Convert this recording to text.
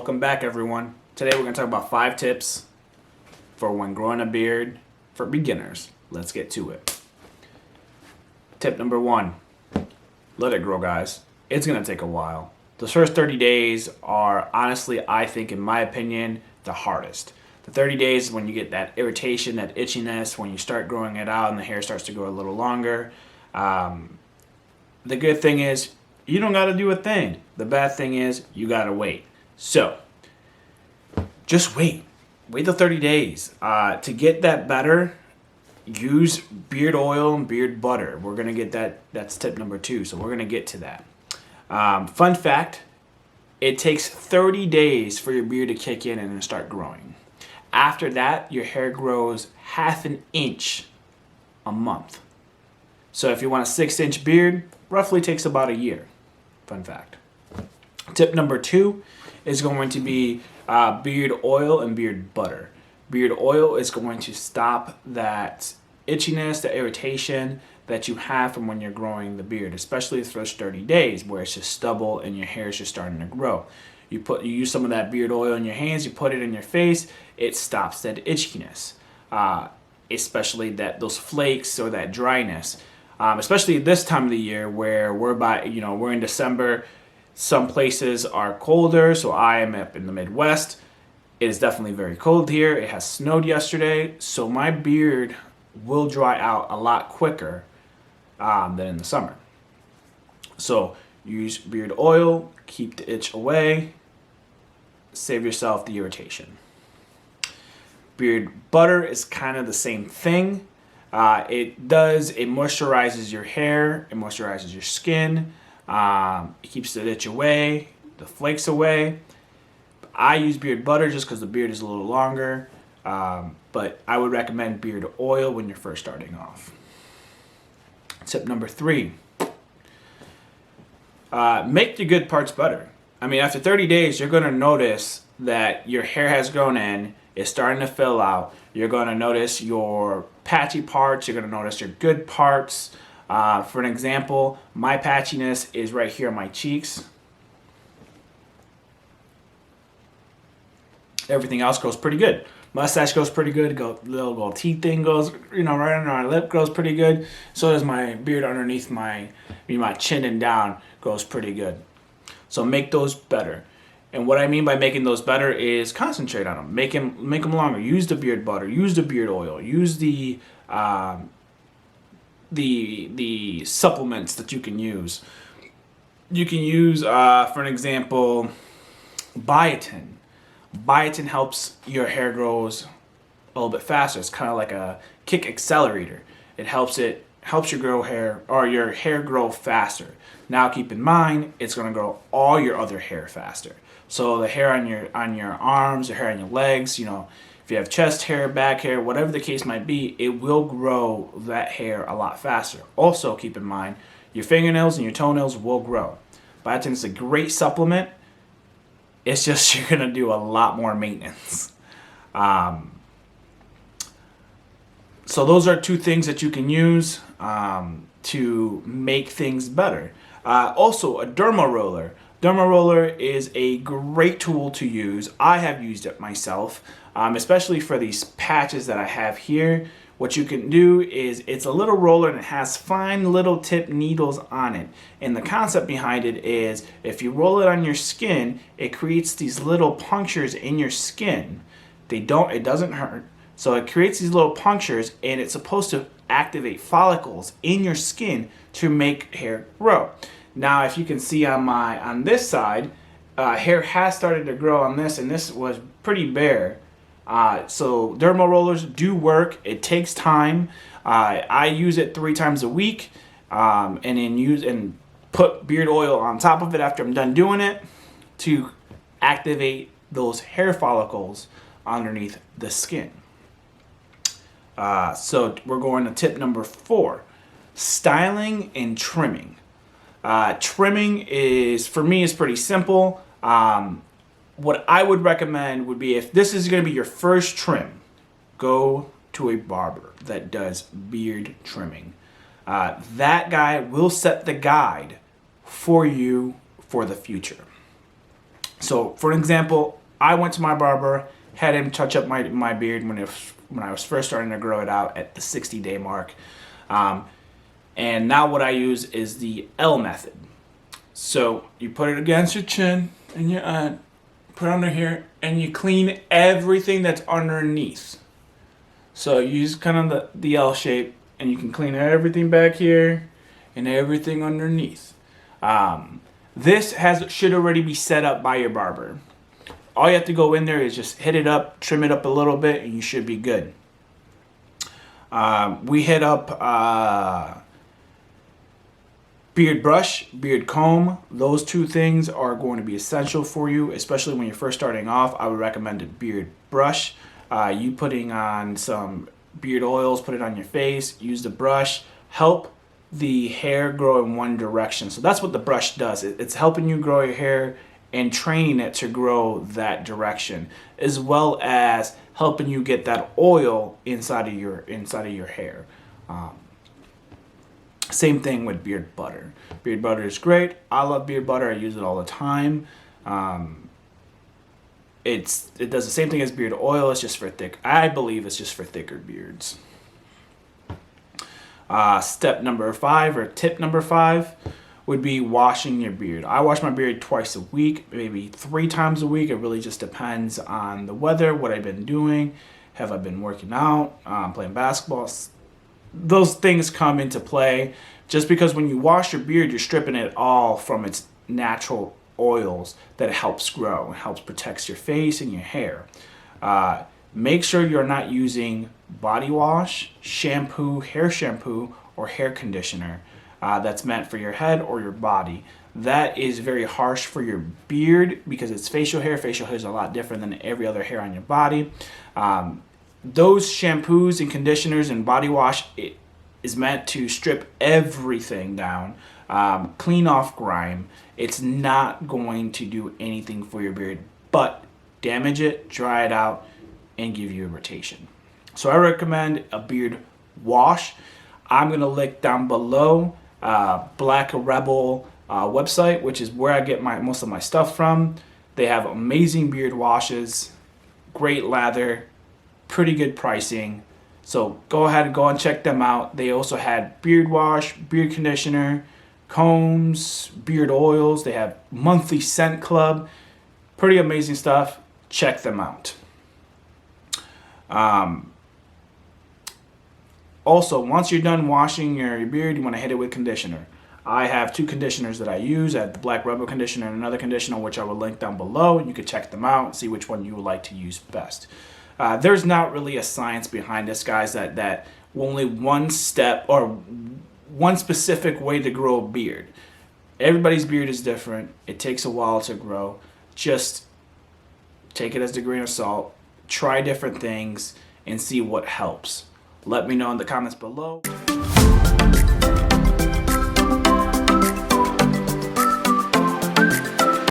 Welcome back, everyone. Today we're going to talk about 5 tips for when growing a beard for beginners. Let's get to it. Tip number 1, let it grow, guys. It's going to take a while. The first 30 days are honestly, I think, in my opinion, the hardest. The 30 days is when you get that irritation, that itchiness, when you start growing it out and the hair starts to grow a little longer. The good thing is you don't got to do a thing. The bad thing is you got to wait. So just wait. Wait the 30 days. To get that better, use beard oil and beard butter. We're going to get that. That's tip number 2. So we're going to get to that. Fun fact, it takes 30 days for your beard to kick in and then start growing. After that, your hair grows half an inch a month. So if you want a 6-inch beard, roughly takes about a year. Fun fact. Tip number 2 is going to be beard oil and beard butter. Beard oil is going to stop that itchiness, the irritation that you have from when you're growing the beard, especially the first 30 days where it's just stubble and your hair is just starting to grow. You use some of that beard oil in your hands, you put it in your face, it stops that itchiness, especially those flakes or that dryness. Especially this time of the year where we're in December. Some places are colder, so I am up in the Midwest. It is definitely very cold here. It has snowed yesterday, so my beard will dry out a lot quicker than in the summer. So use beard oil, keep the itch away, save yourself the irritation. Beard butter is kind of the same thing. It moisturizes your hair, it moisturizes your skin, it keeps the itch away, the flakes away. I use beard butter just because the beard is a little longer, but I would recommend beard oil when you're first starting off. Tip number 3, make your good parts better. I mean, after 30 days, you're going to notice that your hair has grown in, it's starting to fill out. You're going to notice your patchy parts. You're going to notice your good parts. For an example, my patchiness is right here on my cheeks. Everything else grows pretty good. Mustache grows pretty good. Little gold teeth thing goes, right under my lip grows pretty good. So does my beard underneath my chin and down grows pretty good. So make those better. And what I mean by making those better is concentrate on them. Make them longer. Use the beard butter. Use the beard oil. Use the supplements that you can use. You can use, for an example, biotin. Biotin helps your hair grows a little bit faster. It's kind of like a kick accelerator. It helps your hair grow faster. Now keep in mind, it's going to grow all your other hair faster. So the hair on your arms, the hair on your legs, if you have chest hair, back hair, whatever the case might be, it will grow that hair a lot faster. Also keep in mind, your fingernails and your toenails will grow. Biotin is a great supplement. It's just you're going to do a lot more maintenance. So those are 2 things that you can use to make things better. Also, a Derma Roller. Derma Roller is a great tool to use. I have used it myself, especially for these patches that I have here. What you can do is it's a little roller and it has fine little tip needles on it. And the concept behind it is if you roll it on your skin, it creates these little punctures in your skin. It doesn't hurt. So it creates these little punctures and it's supposed to activate follicles in your skin to make hair grow. Now, if you can see on this side, hair has started to grow on this, and this was pretty bare. So derma rollers do work. It takes time. I use it 3 times a week, and then put beard oil on top of it after I'm done doing it to activate those hair follicles underneath the skin. So we're going to tip number 4, styling and trimming. Trimming for me is pretty simple. What I would recommend would be, if this is going to be your first trim, go to a barber that does beard trimming. That guy will set the guide for you for the future. So for example, I went to my barber, had him touch up my beard when I was first starting to grow it out at the 60-day mark. And now what I use is the L method. So you put it against your chin and you put it under here and you clean everything that's underneath. So you use kind of the L shape and you can clean everything back here and everything underneath. This should already be set up by your barber. All you have to go in there is just hit it up, trim it up a little bit, and you should be good. We hit up beard brush, beard comb. Those two things are going to be essential for you, especially when you're first starting off. I would recommend a beard brush. You putting on some beard oils, put it on your face, use the brush, help the hair grow in one direction. So that's what the brush does. It's helping you grow your hair and training it to grow that direction, as well as helping you get that oil inside of your hair. Same thing with beard butter. Beard butter is great. I love beard butter. I use it all the time. It does the same thing as beard oil. It's just for I believe it's just for thicker beards. Step number 5, or tip number 5, would be washing your beard. I wash my beard twice a week, maybe 3 times a week. It really just depends on the weather, what I've been doing. Have I been working out, playing basketball? Those things come into play. Just because when you wash your beard, you're stripping it all from its natural oils that it helps grow. It helps protect your face and your hair. Make sure you're not using body wash, shampoo, or hair conditioner that's meant for your head or your body. That is very harsh for your beard because it's facial hair. Facial hair is a lot different than every other hair on your body. Those shampoos and conditioners and body wash is meant to strip everything down, clean off grime. It's not going to do anything for your beard but damage it, dry it out, and give you irritation. So I recommend a beard wash. I'm going to link down below Black Rebel website, which is where I get most of my stuff from. They have amazing beard washes, great lather, pretty good pricing. So go ahead and go and check them out. They also had beard wash, beard conditioner, combs, beard oils. They have monthly scent club. Pretty amazing stuff. Check them out. Also, once you're done washing your beard, you want to hit it with conditioner. I have 2 conditioners that I use. I have the Black Rebel conditioner and another conditioner, which I will link down below. You can check them out and see which one you would like to use best. There's not really a science behind this, guys, that only one step or one specific way to grow a beard. Everybody's beard is different. It takes a while to grow. Just take it as a grain of salt. Try different things and see what helps. Let me know in the comments below.